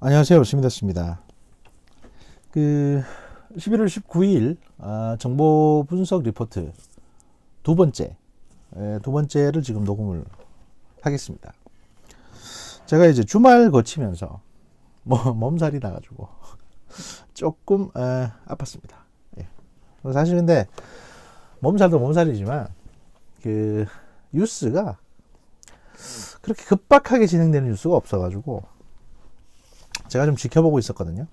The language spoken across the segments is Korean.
안녕하세요. 시민됐습니다. 11월 19일 정보 분석 리포트 두 번째를 지금 녹음을 하겠습니다. 제가 이제 주말 거치면서 몸살이 나가지고 조금 아팠습니다. 예. 사실 근데 몸살도 몸살이지만 뉴스가 그렇게 급박하게 진행되는 뉴스가 없어가지고 제가 좀 지켜보고 있었거든요.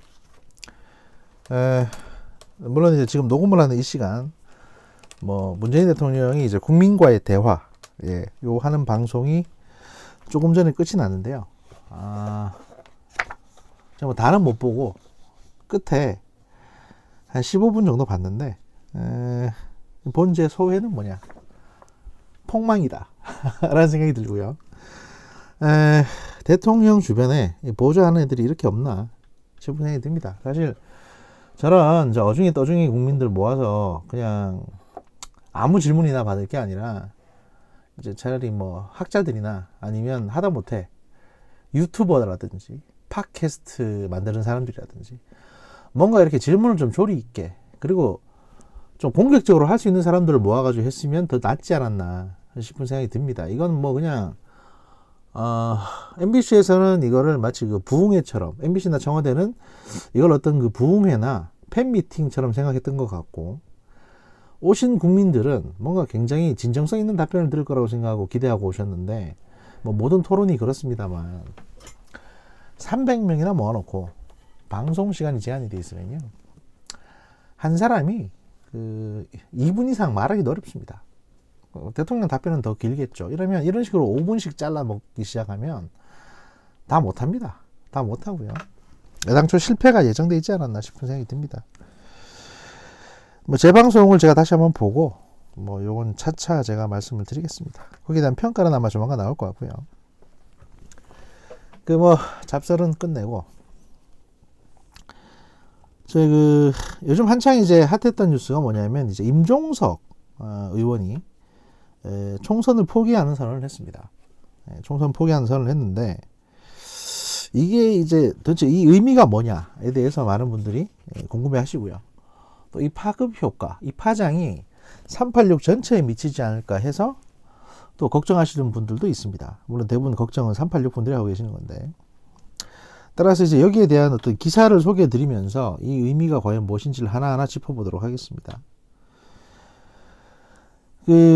물론 이제 지금 녹음을 하는 이 시간, 문재인 대통령이 이제 국민과의 대화, 요 하는 방송이 조금 전에 끝이 났는데요. 제가 다는 못 보고 끝에 한 15분 정도 봤는데, 본제 소회는 뭐냐? 폭망이다. 라는 생각이 들고요. 대통령 주변에 보조하는 애들이 이렇게 없나 싶은 생각이 듭니다. 사실 저런 어중이 떠중이 국민들 모아서 그냥 아무 질문이나 받을 게 아니라 이제 차라리 학자들이나 아니면 하다못해 유튜버라든지 팟캐스트 만드는 사람들이라든지 뭔가 이렇게 질문을 좀 조리 있게 그리고 좀 공격적으로 할 수 있는 사람들을 모아가지고 했으면 더 낫지 않았나 싶은 생각이 듭니다. 이건 그냥 MBC에서는 이거를 마치 부흥회처럼, MBC나 청와대는 이걸 어떤 부흥회나 팬미팅처럼 생각했던 것 같고, 오신 국민들은 뭔가 굉장히 진정성 있는 답변을 들을 거라고 생각하고 기대하고 오셨는데, 모든 토론이 그렇습니다만, 300명이나 모아놓고, 방송 시간이 제한이 되어 있으면요, 한 사람이 2분 이상 말하기도 어렵습니다. 대통령 답변은 더 길겠죠. 이러면 이런 식으로 5분씩 잘라 먹기 시작하면 다 못합니다. 다 못하고요. 애당초 실패가 예정돼 있지 않았나 싶은 생각이 듭니다. 제 방송을 제가 다시 한번 보고 요건 차차 제가 말씀을 드리겠습니다. 거기에 대한 평가는 아마 조만간 나올 것 같고요. 잡설은 끝내고 요즘 한창 이제 핫했던 뉴스가 뭐냐면 이제 임종석 의원이 총선을 포기하는 선언을 했습니다. 총선 포기하는 선언을 했는데 이게 이제 도대체 이 의미가 뭐냐에 대해서 많은 분들이 궁금해 하시고요. 또 이 파급 효과, 이 파장이 386 전체에 미치지 않을까 해서 또 걱정하시는 분들도 있습니다. 물론 대부분 걱정은 386 분들이 하고 계시는 건데 따라서 이제 여기에 대한 어떤 기사를 소개해 드리면서 이 의미가 과연 무엇인지를 하나하나 짚어보도록 하겠습니다.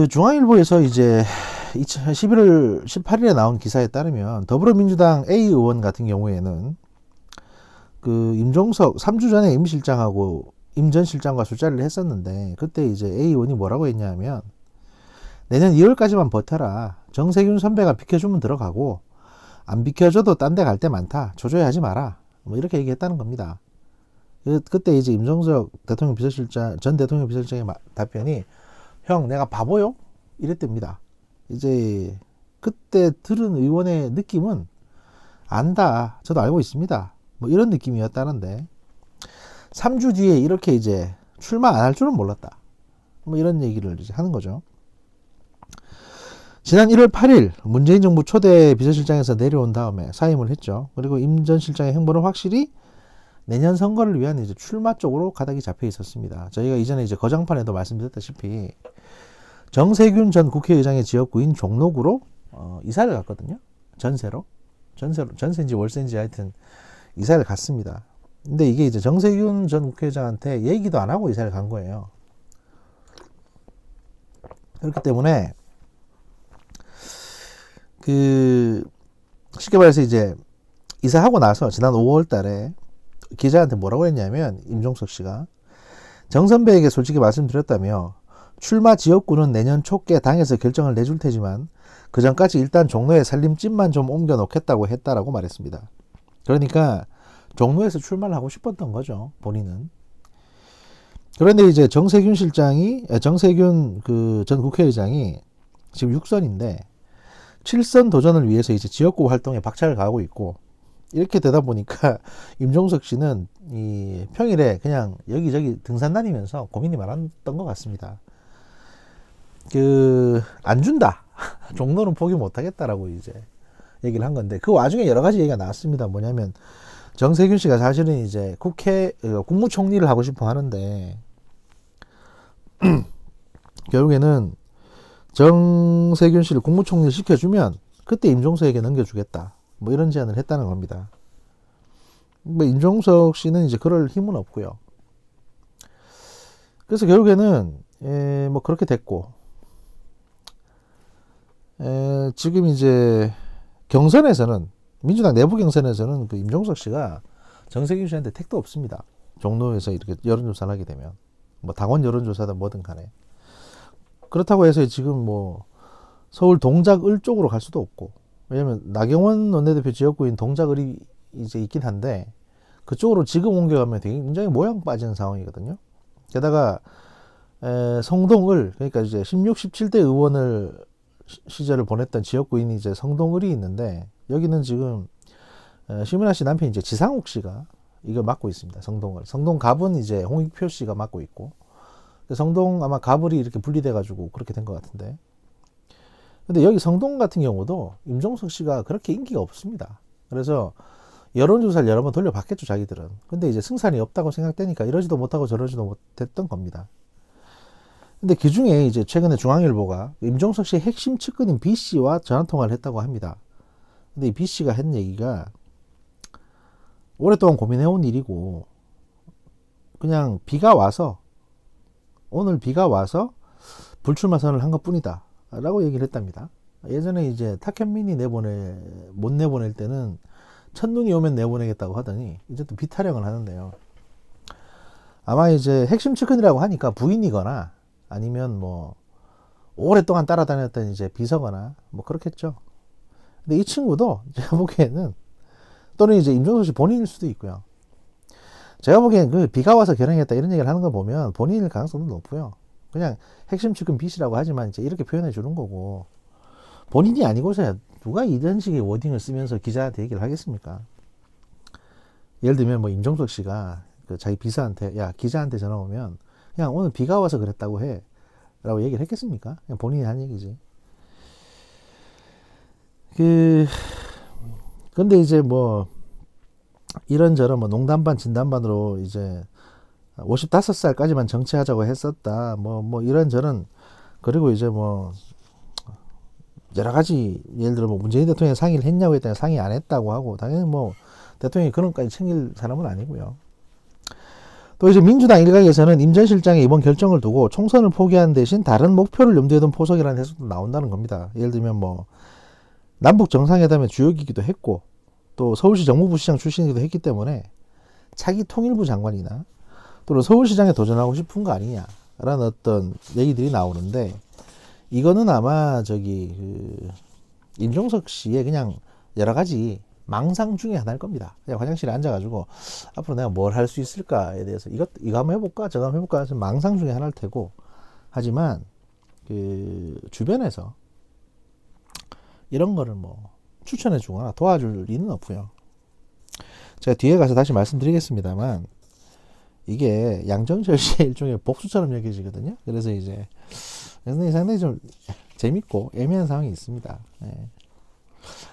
중앙일보에서 이제 11월 18일에 나온 기사에 따르면 더불어민주당 A 의원 같은 경우에는 임종석 3주 전에 임 전 실장과 술자리를 했었는데 그때 이제 A 의원이 뭐라고 했냐면 내년 2월까지만 버텨라. 정세균 선배가 비켜주면 들어가고 안 비켜줘도 딴 데 갈 데 많다. 조조해하지 마라. 이렇게 얘기했다는 겁니다. 그때 이제 임종석 전 대통령 비서실장의 답변이 형, 내가 바보요? 이랬답니다. 이제 그때 들은 의원의 느낌은 안다. 저도 알고 있습니다. 이런 느낌이었다는데 3주 뒤에 이렇게 이제 출마 안 할 줄은 몰랐다. 이런 얘기를 이제 하는 거죠. 지난 1월 8일 문재인 정부 초대 비서실장에서 내려온 다음에 사임을 했죠. 그리고 임 전 실장의 행보는 확실히 내년 선거를 위한 이제 출마 쪽으로 가닥이 잡혀 있었습니다. 저희가 이전에 이제 거장판에도 말씀드렸다시피 정세균 전 국회의장의 지역구인 종로구로 이사를 갔거든요. 전세인지 월세인지 하여튼 이사를 갔습니다. 근데 이게 이제 정세균 전 국회의장한테 얘기도 안 하고 이사를 간 거예요. 그렇기 때문에 쉽게 말해서 이제 이사하고 나서 지난 5월 달에 기자한테 뭐라고 했냐면 임종석 씨가 정 선배에게 솔직히 말씀드렸다며 출마 지역구는 내년 초께 당에서 결정을 내줄 테지만 그 전까지 일단 종로에 살림집만 좀 옮겨 놓겠다고 했다라고 말했습니다. 그러니까 종로에서 출마를 하고 싶었던 거죠, 본인은. 그런데 이제 정세균 전 국회의장이 지금 6선인데 7선 도전을 위해서 이제 지역구 활동에 박차를 가하고 있고 이렇게 되다 보니까 임종석 씨는 이 평일에 그냥 여기저기 등산 다니면서 고민이 많았던 것 같습니다. 안 준다. 종로는 포기 못 하겠다라고 이제 얘기를 한 건데 그 와중에 여러 가지 얘기가 나왔습니다. 뭐냐면 정세균 씨가 사실은 이제 국무총리를 하고 싶어 하는데, 결국에는 정세균 씨를 국무총리를 시켜주면 그때 임종석에게 넘겨주겠다. 뭐 이런 제안을 했다는 겁니다. 뭐 임종석 씨는 이제 그럴 힘은 없고요. 그래서 결국에는 뭐 그렇게 됐고, 지금 이제 경선에서는, 민주당 내부 경선에서는 그 임종석 씨가 정세균 씨한테 택도 없습니다. 종로에서 이렇게 여론조사를 하게 되면, 뭐 당원 여론조사든 뭐든 간에. 그렇다고 해서 지금 뭐 서울 동작을 쪽으로 갈 수도 없고, 왜냐면 나경원 원내대표 지역구인 동작을이 이제 있긴 한데 그쪽으로 지금 옮겨가면 되게 굉장히 모양 빠지는 상황이거든요. 게다가 성동을, 그러니까 이제 16, 17대 의원을 시절을 보냈던 지역구인이 이제 성동을이 있는데, 여기는 지금 심은하 씨 남편 이제 지상욱 씨가 이걸 맡고 있습니다. 성동을. 성동 갑은 이제 홍익표 씨가 맡고 있고, 성동 아마 갑을이 이렇게 분리돼 가지고 그렇게 된 것 같은데, 근데 여기 성동 같은 경우도 임종석 씨가 그렇게 인기가 없습니다. 그래서 여론조사를 여러 번 돌려봤겠죠, 자기들은. 근데 이제 승산이 없다고 생각되니까 이러지도 못하고 저러지도 못했던 겁니다. 근데 그 중에 이제 최근에 중앙일보가 임종석 씨의 핵심 측근인 B 씨와 전화통화를 했다고 합니다. 근데 이 B 씨가 한 얘기가 오랫동안 고민해온 일이고, 그냥 오늘 비가 와서 불출마 선언을 한 것 뿐이다 라고 얘기를 했답니다. 예전에 이제 탁현민이 못 내보낼 때는 첫눈이 오면 내보내겠다고 하더니 이제 또 비 타령을 하는데요. 아마 이제 핵심 측근이라고 하니까 부인이거나 아니면 뭐 오랫동안 따라다녔던 이제 비서거나 뭐 그렇겠죠. 근데 이 친구도 제가 보기에는, 또는 이제 임종석 씨 본인일 수도 있고요. 제가 보기엔 그 비가 와서 결행했다 이런 얘기를 하는 거 보면 본인일 가능성도 높고요. 그냥 핵심 측근 B씨라고 하지만 이제 이렇게 표현해 주는 거고, 본인이 아니고서야 누가 이런 식의 워딩을 쓰면서 기자한테 얘기를 하겠습니까? 예를 들면 뭐 임종석 씨가 그 자기 비서한테, 야, 기자한테 전화 오면 그냥 오늘 비가 와서 그랬다고 해 라고 얘기를 했겠습니까? 그냥 본인이 한 얘기지. 근데 이제 뭐 이런저런 뭐 농담 반 진담 반으로 이제 55살까지만 정치하자고 했었다. 뭐 이런저런, 그리고 이제 뭐 여러 가지, 예를 들어 뭐 문재인 대통령이 상의를 했냐고 했더니 상의 안 했다고 하고, 당연히 뭐 대통령이 그런까지 챙길 사람은 아니고요. 또 이제 민주당 일각에서는 임 전 실장의 이번 결정을 두고 총선을 포기한 대신 다른 목표를 염두에 둔 포석이라는 해석도 나온다는 겁니다. 예를 들면 뭐 남북 정상회담의 주역이기도 했고, 또 서울시 정무부시장 출신이기도 했기 때문에 차기 통일부 장관이나 또는 서울시장에 도전하고 싶은 거 아니냐라는 어떤 얘기들이 나오는데, 이거는 아마 임종석 씨의 그냥 여러 가지 망상 중에 하나일 겁니다. 그냥 화장실에 앉아가지고 앞으로 내가 뭘 할 수 있을까에 대해서 이거 한번 해볼까 저거 한번 해볼까 해서 망상 중에 하나일 테고, 하지만 그 주변에서 이런 거를 뭐 추천해 주거나 도와줄 리는 없고요. 제가 뒤에 가서 다시 말씀드리겠습니다만, 이게 양정철 씨의 일종의 복수처럼 여겨지거든요. 그래서 이제 상당히 좀 재밌고 애매한 상황이 있습니다. 네.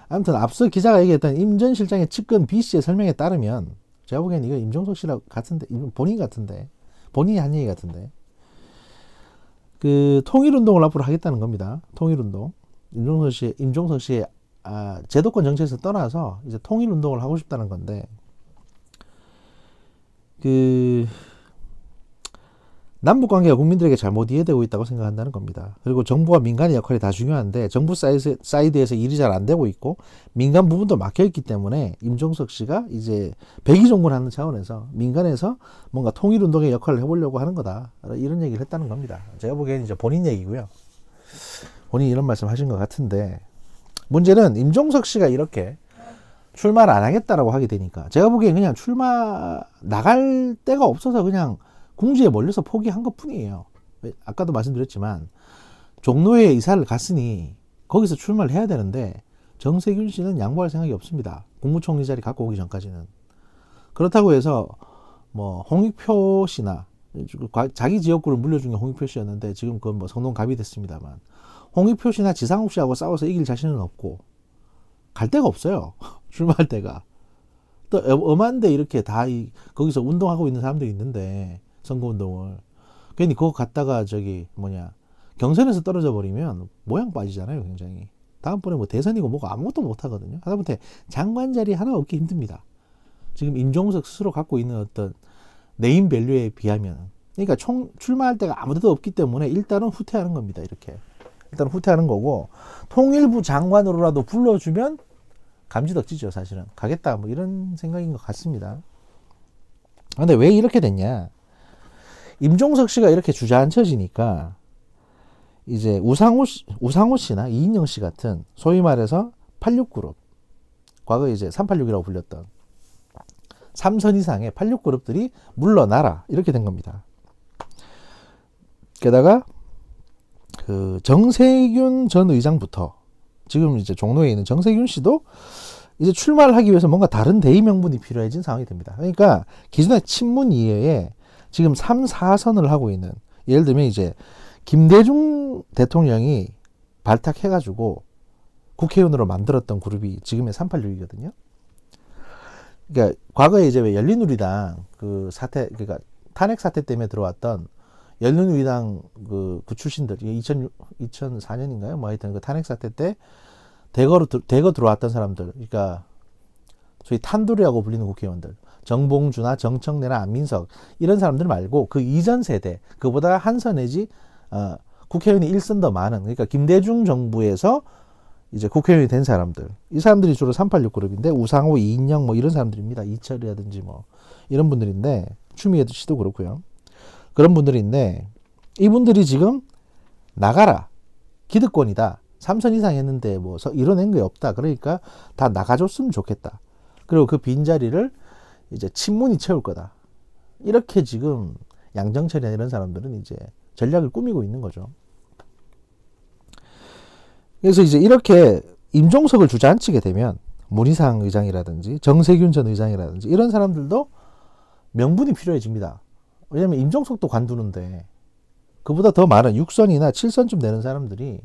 아무튼 앞서 기자가 얘기했던 임 전 실장의 측근 B 씨의 설명에 따르면, 제가 보기엔 이거 임종석 씨라고 같은데, 본인이 한 얘기 같은데, 그 통일운동을 앞으로 하겠다는 겁니다. 통일운동. 임종석 씨의 제도권 정치에서 떠나서 이제 통일운동을 하고 싶다는 건데, 그 남북관계가 국민들에게 잘못 이해되고 있다고 생각한다는 겁니다. 그리고 정부와 민간의 역할이 다 중요한데 정부 사이드에서 일이 잘 안 되고 있고 민간 부분도 막혀있기 때문에 임종석 씨가 이제 백의종군하는 차원에서 민간에서 뭔가 통일운동의 역할을 해보려고 하는 거다, 이런 얘기를 했다는 겁니다. 제가 보기에는 이제 본인 얘기고요. 본인이 이런 말씀 하신 것 같은데, 문제는 임종석 씨가 이렇게 출마를 안 하겠다라고 하게 되니까, 제가 보기엔 그냥 나갈 데가 없어서 그냥 궁지에 몰려서 포기한 것 뿐이에요. 아까도 말씀드렸지만 종로에 이사를 갔으니 거기서 출마를 해야 되는데 정세균 씨는 양보할 생각이 없습니다. 국무총리 자리 갖고 오기 전까지는. 그렇다고 해서 뭐 홍익표 씨나, 자기 지역구를 물려준 게 홍익표 씨였는데 지금 그건 뭐 성동갑이 됐습니다만, 홍익표 씨나 지상욱 씨하고 싸워서 이길 자신은 없고 갈 데가 없어요. 출마할 데가. 또 엄한데 이렇게 다 거기서 운동하고 있는 사람들이 있는데 선거운동을 괜히 그거 갖다가 경선에서 떨어져 버리면 모양 빠지잖아요. 굉장히 다음번에 뭐 대선이고 뭐고 아무것도 못 하거든요. 하다못해 장관 자리 하나 얻기 힘듭니다. 지금 임종석 스스로 갖고 있는 어떤 네임 밸류에 비하면. 그러니까 출마할 데가 아무데도 없기 때문에 일단은 후퇴하는 겁니다. 이렇게 일단 후퇴하는 거고, 통일부 장관으로라도 불러주면 감지덕지죠. 사실은 가겠다 뭐 이런 생각인 것 같습니다. 근데 왜 이렇게 됐냐, 임종석 씨가 이렇게 주저앉혀지니까 이제 우상호 씨나 이인영 씨 같은 소위 말해서 86그룹, 과거에 이제 386이라고 불렸던 3선 이상의 86그룹들이 물러나라 이렇게 된 겁니다. 게다가 그 정세균 전 의장부터 지금 이제 종로에 있는 정세균 씨도 이제 출마를 하기 위해서 뭔가 다른 대의 명분이 필요해진 상황이 됩니다. 그러니까 기존의 친문 이외에 지금 3, 4선을 하고 있는, 예를 들면 이제 김대중 대통령이 발탁해가지고 국회의원으로 만들었던 그룹이 지금의 386이거든요. 그러니까 과거에 이제 왜 열린우리당 그 사태, 그러니까 탄핵 사태 때문에 들어왔던 열린우리당 그 출신들, 2004년인가요? 뭐 하여튼 그 탄핵 사태 때 대거 들어왔던 사람들, 그러니까 소위 탄두리라고 불리는 국회의원들, 정봉주나 정청래나 안민석 이런 사람들 말고 그 이전 세대, 그보다 한 선 내지 국회의원이 1선 더 많은, 그러니까 김대중 정부에서 이제 국회의원이 된 사람들, 이 사람들이 주로 386 그룹인데, 우상호, 이인영 뭐 이런 사람들입니다. 이철이라든지 뭐 이런 분들인데, 추미애 씨도 그렇고요. 그런 분들인데, 이분들이 지금 나가라, 기득권이다, 3선 이상 했는데 뭐 이뤄낸 게 없다, 그러니까 다 나가줬으면 좋겠다, 그리고 그 빈자리를 이제 친문이 채울 거다, 이렇게 지금 양정철이나 이런 사람들은 이제 전략을 꾸미고 있는 거죠. 그래서 이제 이렇게 임종석을 주저앉히게 되면 문희상 의장이라든지 정세균 전 의장이라든지 이런 사람들도 명분이 필요해집니다. 왜냐하면 임종석도 관두는데 그보다 더 많은 6선이나 7선쯤 되는 사람들이,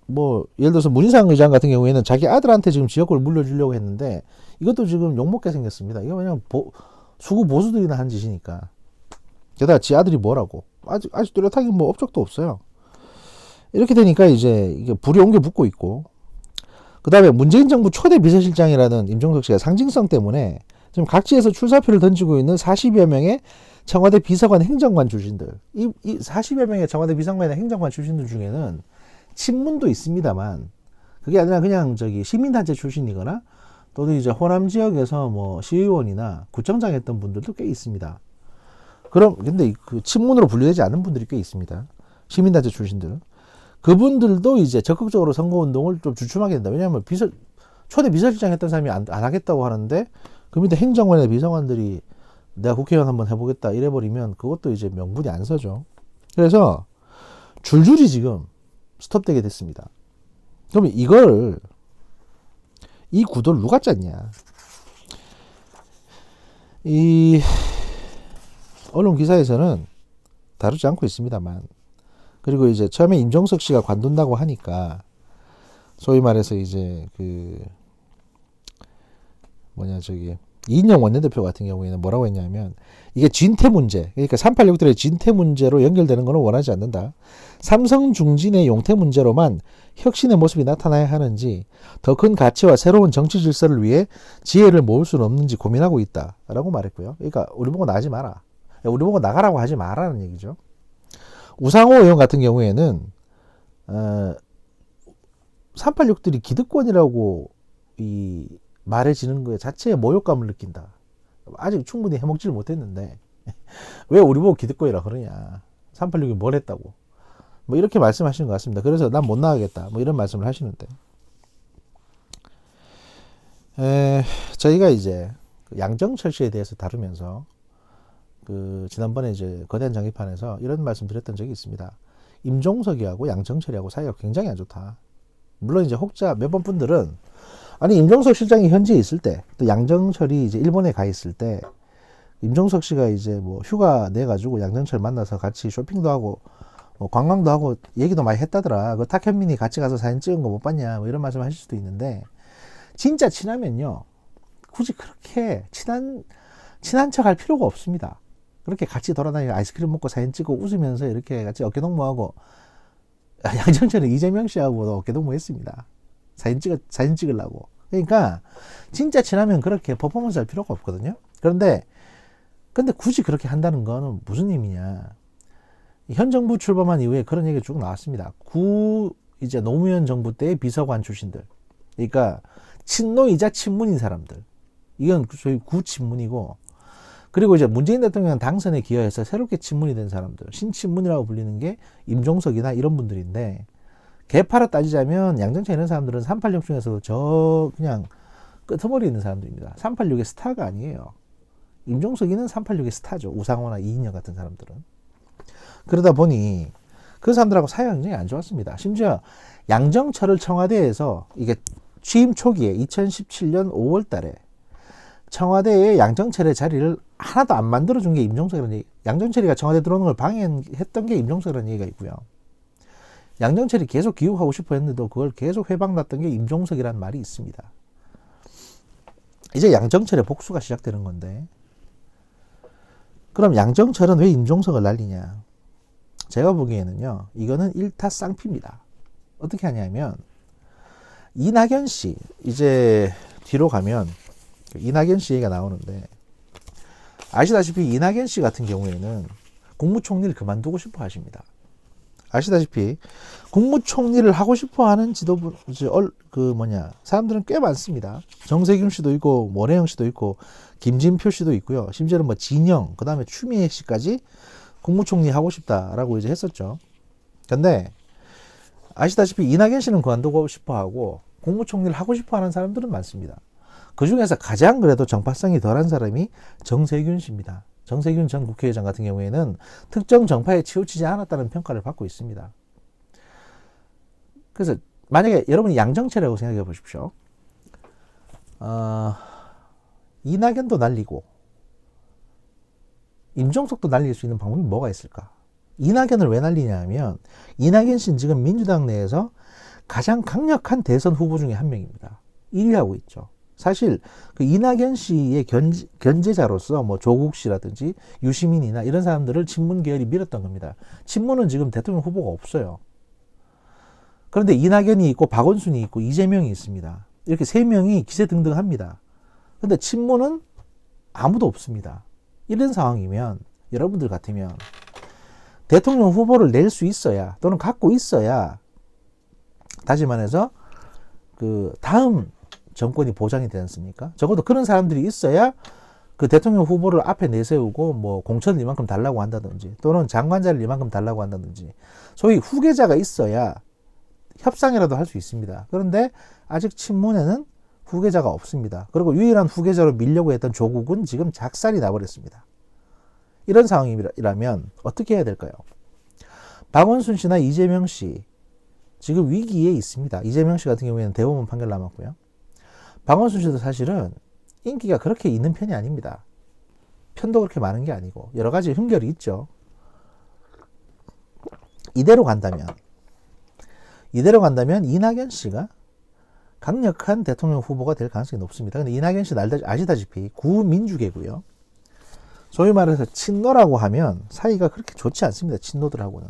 뭐 예를 들어서 문희상 의장 같은 경우에는 자기 아들한테 지금 지역구를 물려주려고 했는데 이것도 지금 욕먹게 생겼습니다. 이거 그냥 수구 보수들이나 한 짓이니까. 게다가 지 아들이 뭐라고, 아직 뚜렷하게 뭐 업적도 없어요. 이렇게 되니까 이제 이게 불이 옮겨 붙고 있고, 그 다음에 문재인 정부 초대 비서실장이라는 임종석 씨가 상징성 때문에 지금 각지에서 출사표를 던지고 있는 40여 명의 청와대 비서관 행정관 출신들, 이 40여 명의 청와대 비서관이나 행정관 출신들 중에는 친문도 있습니다만 그게 아니라 그냥 시민단체 출신이거나 또는 이제 호남 지역에서 뭐 시의원이나 구청장 했던 분들도 꽤 있습니다. 근데 그 친문으로 분류되지 않는 분들이 꽤 있습니다. 시민단체 출신들. 그분들도 이제 적극적으로 선거운동을 좀 주춤하게 된다. 왜냐하면 초대 비서실장 했던 사람이 안 하겠다고 하는데 그 밑에 행정관이나 비서관들이 내가 국회의원 한번 해보겠다 이래버리면 그것도 이제 명분이 안 서죠. 그래서 줄줄이 지금 스톱되게 됐습니다. 그러면 이 구도를 누가 짰냐? 이 언론 기사에서는 다루지 않고 있습니다만, 그리고 이제 처음에 임종석 씨가 관둔다고 하니까 소위 말해서 이제 이인영 원내대표 같은 경우에는 뭐라고 했냐면, 이게 진퇴 문제, 그러니까 386들의 진퇴 문제로 연결되는 것은 원하지 않는다. 삼성중진의 용퇴 문제로만 혁신의 모습이 나타나야 하는지, 더 큰 가치와 새로운 정치 질서를 위해 지혜를 모을 수는 없는지 고민하고 있다라고 말했고요. 그러니까 우리 보고 나가지 마라, 우리 보고 나가라고 하지 마라는 얘기죠. 우상호 의원 같은 경우에는 386들이 기득권이라고 말해지는 것 자체에 모욕감을 느낀다. 아직 충분히 해먹지를 못했는데 왜 우리 보고 기득권이라 그러냐, 386이 뭘 했다고, 뭐 이렇게 말씀하시는 것 같습니다. 그래서 난 못 나가겠다 뭐 이런 말씀을 하시는데, 저희가 이제 양정철 씨에 대해서 다루면서 지난번에 이제 거대한 장기판에서 이런 말씀 드렸던 적이 있습니다. 임종석이하고 양정철이하고 사이가 굉장히 안 좋다. 물론 이제 혹자 몇 번 분들은, 아니 임종석 실장이 현지에 있을 때, 또 양정철이 이제 일본에 가 있을 때 임종석 씨가 이제 뭐 휴가 내가지고 양정철 만나서 같이 쇼핑도 하고 뭐 관광도 하고 얘기도 많이 했다더라, 그 탁현민이 같이 가서 사진 찍은 거 못 봤냐 뭐 이런 말씀 하실 수도 있는데, 진짜 친하면요 굳이 그렇게 친한 척 할 필요가 없습니다. 그렇게 같이 돌아다니고 아이스크림 먹고 사진 찍고 웃으면서 이렇게 같이 어깨동무하고 양정철은 이재명 씨하고도 어깨동무 했습니다. 사진 찍으려고. 그러니까 진짜 친하면 그렇게 퍼포먼스 할 필요가 없거든요. 근데 굳이 그렇게 한다는 거는 무슨 의미냐. 현 정부 출범한 이후에 그런 얘기가 쭉 나왔습니다. 이제 노무현 정부 때의 비서관 출신들. 그러니까 친노이자 친문인 사람들. 이건 소위 구친문이고, 그리고 이제 문재인 대통령 당선에 기여해서 새롭게 친문이 된 사람들, 신친문이라고 불리는 게 임종석이나 이런 분들인데, 개파로 따지자면 양정철 이런 사람들은 386 중에서도 그냥 끄트머리 있는 사람들입니다. 386의 스타가 아니에요. 임종석이는 386의 스타죠. 우상호나 이인영 같은 사람들은. 그러다 보니 그 사람들하고 사이가 굉장히 안 좋았습니다. 심지어 양정철을 청와대에서 이게 취임 초기에 2017년 5월 달에 청와대에 양정철의 자리를 하나도 안 만들어준 게 임종석이라는 얘기. 양정철이가 청와대 들어오는 걸 방해했던 게 임종석이라는 얘기가 있고요. 양정철이 계속 기웃하고 싶어 했는데도 그걸 계속 회방났던 게 임종석이라는 말이 있습니다. 이제 양정철의 복수가 시작되는 건데, 그럼 양정철은 왜 임종석을 날리냐? 제가 보기에는요, 이거는 일타쌍피입니다. 어떻게 하냐면, 이낙연 씨, 이제 뒤로 가면 이낙연 씨 얘기가 나오는데, 아시다시피 이낙연 씨 같은 경우에는 국무총리를 그만두고 싶어 하십니다. 아시다시피 국무총리를 하고 싶어 하는 지도부, 사람들은 꽤 많습니다. 정세균 씨도 있고, 원혜영 씨도 있고, 김진표 씨도 있고요. 심지어는 진영, 그 다음에 추미애 씨까지 국무총리 하고 싶다라고 이제 했었죠. 근데 아시다시피 이낙연 씨는 그만두고 싶어 하고, 국무총리를 하고 싶어 하는 사람들은 많습니다. 그 중에서 가장 그래도 정파성이 덜한 사람이 정세균 씨입니다. 정세균 전 국회의장 같은 경우에는 특정 정파에 치우치지 않았다는 평가를 받고 있습니다. 그래서 만약에 여러분이 양정철이라고 생각해 보십시오. 이낙연도 날리고 임종석도 날릴 수 있는 방법이 뭐가 있을까? 이낙연을 왜 날리냐 하면, 이낙연 씨는 지금 민주당 내에서 가장 강력한 대선 후보 중에 한 명입니다. 1위하고 있죠. 사실 그 이낙연 씨의 견제자로서 조국 씨라든지 유시민이나 이런 사람들을 친문 계열이 밀었던 겁니다. 친문은 지금 대통령 후보가 없어요. 그런데 이낙연이 있고 박원순이 있고 이재명이 있습니다. 이렇게 세 명이 기세등등합니다. 그런데 친문은 아무도 없습니다. 이런 상황이면 여러분들 같으면 대통령 후보를 낼 수 있어야, 또는 갖고 있어야, 다시 말해서 그 다음 정권이 보장이 되지 않습니까? 적어도 그런 사람들이 있어야 그 대통령 후보를 앞에 내세우고 공천을 이만큼 달라고 한다든지, 또는 장관자를 이만큼 달라고 한다든지, 소위 후계자가 있어야 협상이라도 할 수 있습니다. 그런데 아직 친문에는 후계자가 없습니다. 그리고 유일한 후계자로 밀려고 했던 조국은 지금 작살이 나버렸습니다. 이런 상황이라면 어떻게 해야 될까요? 박원순 씨나 이재명 씨 지금 위기에 있습니다. 이재명 씨 같은 경우에는 대법원 판결 남았고요. 박원순 씨도 사실은 인기가 그렇게 있는 편이 아닙니다. 편도 그렇게 많은 게 아니고 여러 가지 흠결이 있죠. 이대로 간다면 이낙연 씨가 강력한 대통령 후보가 될 가능성이 높습니다. 근데 이낙연 씨 아시다시피 구민주계고요. 소위 말해서 친노라고 하면 사이가 그렇게 좋지 않습니다. 친노들하고는.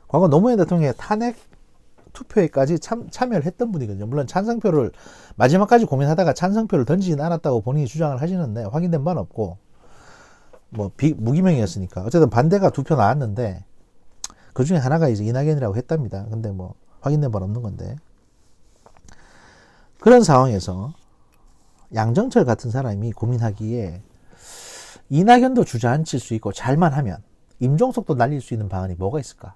과거 노무현 대통령의 탄핵 투표에까지 참여를 했던 분이거든요. 물론 찬성표를 마지막까지 고민하다가 찬성표를 던지진 않았다고 본인이 주장을 하시는데 확인된 바는 없고, 무기명이었으니까 어쨌든 반대가 2표 나왔는데 그 중에 하나가 이제 이낙연이라고 했답니다. 근데 확인된 바는 없는 건데, 그런 상황에서 양정철 같은 사람이 고민하기에 이낙연도 주저앉힐 수 있고 잘만 하면 임종석도 날릴 수 있는 방안이 뭐가 있을까?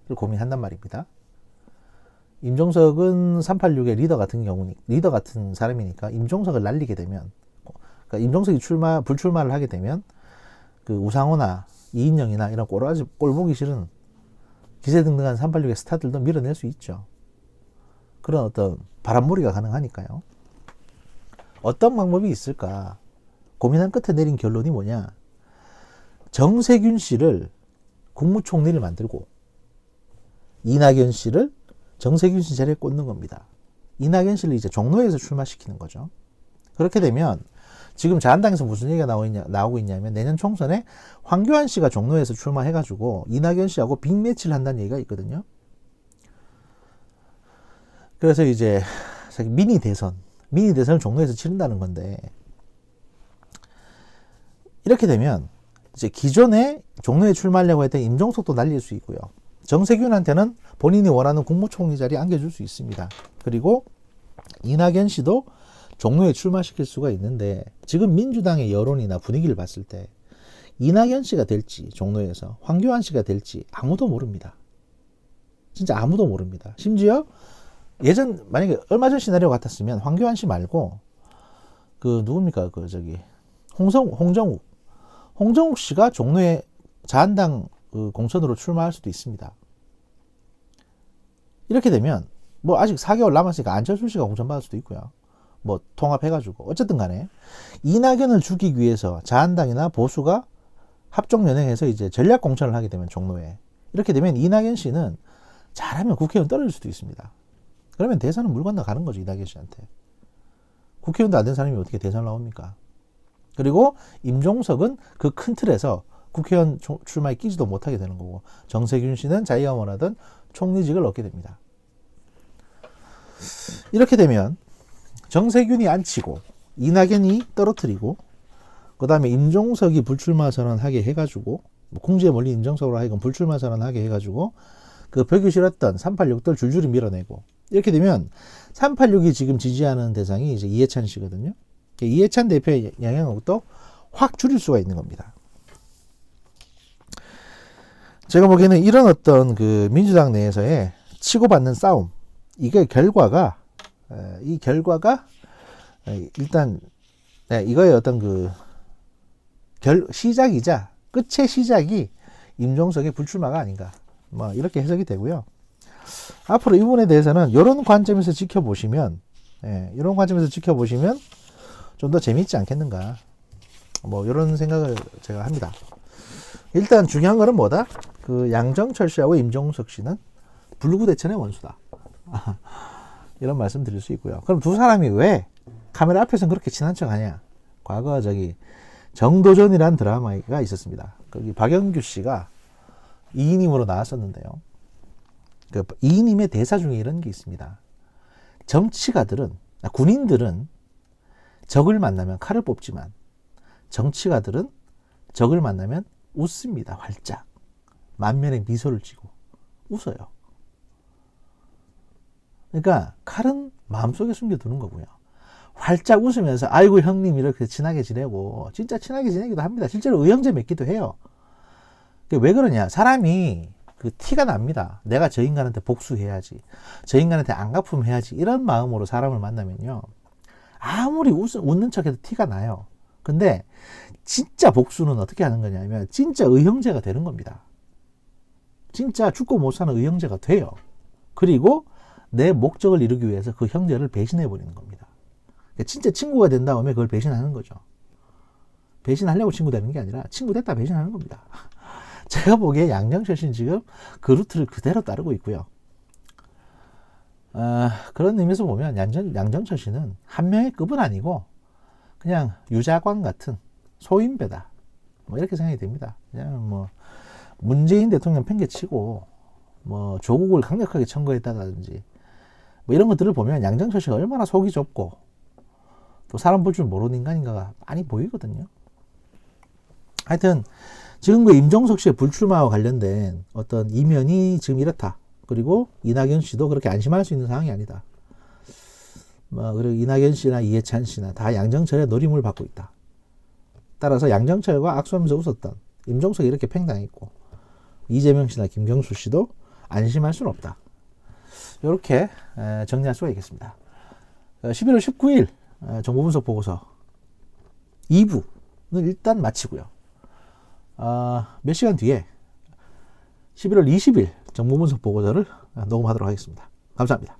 를 고민한단 말입니다. 임종석은 386의 리더 같은 사람이니까 임종석을 날리게 되면, 그러니까 임종석이 불출마를 하게 되면 그 우상호나 이인영이나 이런 꼴보기 싫은 기세등등한 386의 스타들도 밀어낼 수 있죠. 그런 어떤 바람몰이가 가능하니까요. 어떤 방법이 있을까 고민한 끝에 내린 결론이 뭐냐? 정세균 씨를 국무총리를 만들고 이낙연 씨를 정세균 씨 자리에 꽂는 겁니다. 이낙연 씨를 이제 종로에서 출마시키는 거죠. 그렇게 되면 지금 자한당에서 무슨 얘기가 나오고 있냐면 내년 총선에 황교안 씨가 종로에서 출마해가지고 이낙연 씨하고 빅매치를 한다는 얘기가 있거든요. 그래서 이제 미니 대선을 종로에서 치른다는 건데, 이렇게 되면 이제 기존에 종로에 출마하려고 했던 임종석도 날릴 수 있고요. 정세균한테는 본인이 원하는 국무총리 자리에 안겨줄 수 있습니다. 그리고 이낙연 씨도 종로에 출마시킬 수가 있는데, 지금 민주당의 여론이나 분위기를 봤을 때 이낙연 씨가 될지 종로에서 황교안 씨가 될지 아무도 모릅니다. 진짜 아무도 모릅니다. 심지어 예전 만약에 얼마 전 시나리오 같았으면 황교안 씨 말고 그 누굽니까 그 저기 홍정욱 씨가 종로에 자한당 그 공천으로 출마할 수도 있습니다. 이렇게 되면 뭐 아직 4개월 남았으니까 안철수 씨가 공천받을 수도 있고요. 뭐 통합해가지고 어쨌든 간에 이낙연을 죽이기 위해서 자한당이나 보수가 합종연행해서 이제 전략 공천을 하게 되면 종로에, 이렇게 되면 이낙연 씨는 잘하면 국회의원 떨어질 수도 있습니다. 그러면 대선은 물 건너가는 거죠. 이낙연 씨한테. 국회의원도 안 된 사람이 어떻게 대선 나옵니까? 그리고 임종석은 그 큰 틀에서 국회의원 출마에 끼지도 못하게 되는 거고, 정세균 씨는 자기가 원하던 총리직을 얻게 됩니다. 이렇게 되면 정세균이 앉히고 이낙연이 떨어뜨리고 그 다음에 임종석이 불출마 선언하게 해가지고, 뭐 궁지에 몰린 임종석으로 하여금 불출마 선언하게 해가지고 그 벽이 싫었던 386들 줄줄이 밀어내고, 이렇게 되면 386이 지금 지지하는 대상이 이제 이해찬 씨거든요. 이해찬 대표의 영향력도 확 줄일 수가 있는 겁니다. 제가 보기에는 이런 어떤 그 민주당 내에서의 치고받는 싸움, 이 결과가 일단 이거의 어떤 그 시작이자 끝의 시작이 임종석의 불출마가 아닌가, 뭐 이렇게 해석이 되고요. 앞으로 이 부분에 대해서는 이런 관점에서 지켜보시면 좀 더 재미있지 않겠는가, 뭐 이런 생각을 제가 합니다. 일단 중요한 거는 뭐다? 그 양정철 씨하고 임종석 씨는 불구대천의 원수다. 이런 말씀 드릴 수 있고요. 그럼 두 사람이 왜 카메라 앞에서는 그렇게 친한 척 하냐? 과거 정도전이라는 드라마가 있었습니다. 거기 박영규 씨가 이인임으로 나왔었는데요. 그 이인임의 대사 중에 이런 게 있습니다. 군인들은 적을 만나면 칼을 뽑지만 정치가들은 적을 만나면 웃습니다. 활짝. 만면에 미소를 띠고 웃어요. 그러니까 칼은 마음속에 숨겨두는 거고요. 활짝 웃으면서 아이고 형님 이렇게 친하게 지내고, 진짜 친하게 지내기도 합니다. 실제로 의형제 맺기도 해요. 왜 그러냐? 사람이 그 티가 납니다. 내가 저 인간한테 복수해야지, 저 인간한테 안 갚음해야지, 이런 마음으로 사람을 만나면요, 아무리 웃는 척해도 티가 나요. 근데 진짜 복수는 어떻게 하는 거냐면 진짜 의형제가 되는 겁니다. 진짜 죽고 못 사는 의형제가 돼요. 그리고 내 목적을 이루기 위해서 그 형제를 배신해 버리는 겁니다. 진짜 친구가 된 다음에 그걸 배신하는 거죠. 배신하려고 친구 되는 게 아니라 친구 됐다 배신하는 겁니다. 제가 보기에 양정철 씨는 지금 그 루트를 그대로 따르고 있고요. 그런 의미에서 보면 양정철 씨는 한 명의 급은 아니고 그냥 유자광 같은 소인배다, 뭐 이렇게 생각이 됩니다. 그냥 뭐 문재인 대통령 팽개치고 뭐 조국을 강력하게 청구했다든지 뭐 이런 것들을 보면 양정철 씨가 얼마나 속이 좁고 또 사람 볼 줄 모르는 인간인가가 많이 보이거든요. 하여튼 지금 그 임종석 씨의 불출마와 관련된 어떤 이면이 지금 이렇다. 그리고 이낙연 씨도 그렇게 안심할 수 있는 상황이 아니다. 그리고 이낙연 씨나 이해찬 씨나 다 양정철의 노림을 받고 있다. 따라서 양정철과 악수하면서 웃었던 임종석이 이렇게 팽당했고, 이재명 씨나 김경수 씨도 안심할 수는 없다. 이렇게 정리할 수가 있겠습니다. 11월 19일 정보분석 보고서 2부는 일단 마치고요. 몇 시간 뒤에 11월 20일 정보분석 보고서를 녹음하도록 하겠습니다. 감사합니다.